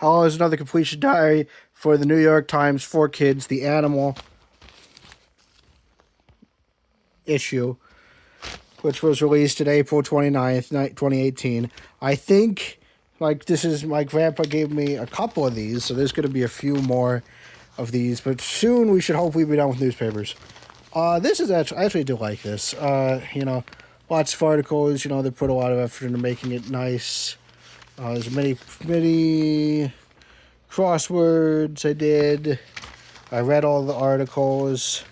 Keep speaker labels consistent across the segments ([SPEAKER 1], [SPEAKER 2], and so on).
[SPEAKER 1] Hello is another completion diary for the New York Times for Kids, the animal issue, which was released on April 29th, 2018. I think, this is, my grandpa gave me a couple of these, so there's going to be a few more of these, but soon we should hopefully be done with newspapers. This is actually, I actually do like this. Lots of articles, they put a lot of effort into making it nice. There's many crosswords I did. I read all the articles.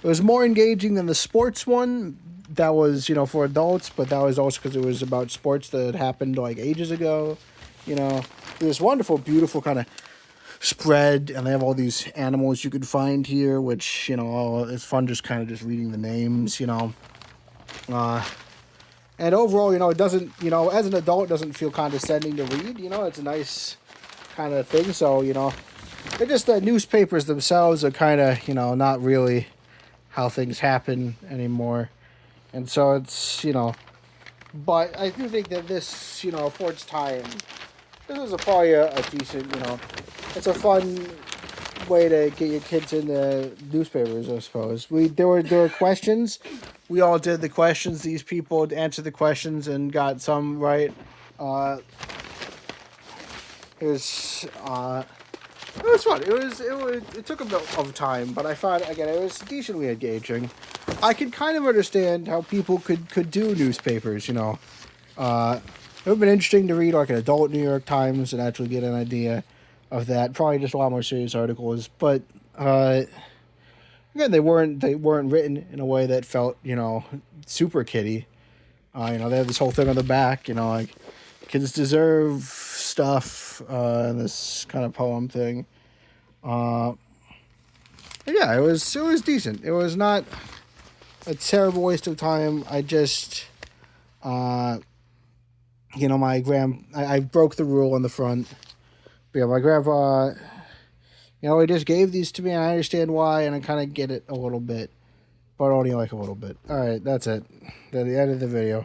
[SPEAKER 1] It was more engaging than the sports one. That was, for adults, but that was also because it was about sports that had happened ages ago. This wonderful, beautiful kind of spread, and they have all these animals you could find here, which, it's fun just kind of just reading the names, and overall, it doesn't, as an adult, it doesn't feel condescending to read, it's a nice kind of thing, so, they're just the newspapers themselves are kind of, not really how things happen anymore, and so it's, but I do think that this, for its time, this is probably a decent, it's a fun way to get your kids into newspapers, I suppose. There were questions. We all did the questions. These people answered the questions and got some right. It was fun. It took a bit of time, but I found again it was decently engaging. I could kind of understand how people could do newspapers. It would have been interesting to read an adult New York Times and actually get an idea of that. Probably just a lot more serious articles, but again, they weren't written in a way that felt super kiddie. They have this whole thing on the back, kids deserve stuff, and this kind of poem thing. Yeah, it was decent. It was not a terrible waste of time. I just, I broke the rule on the front. But yeah, my grandpa, he just gave these to me, and I understand why, and I kind of get it a little bit, but only a little bit. All right, that's it. That's the end of the video.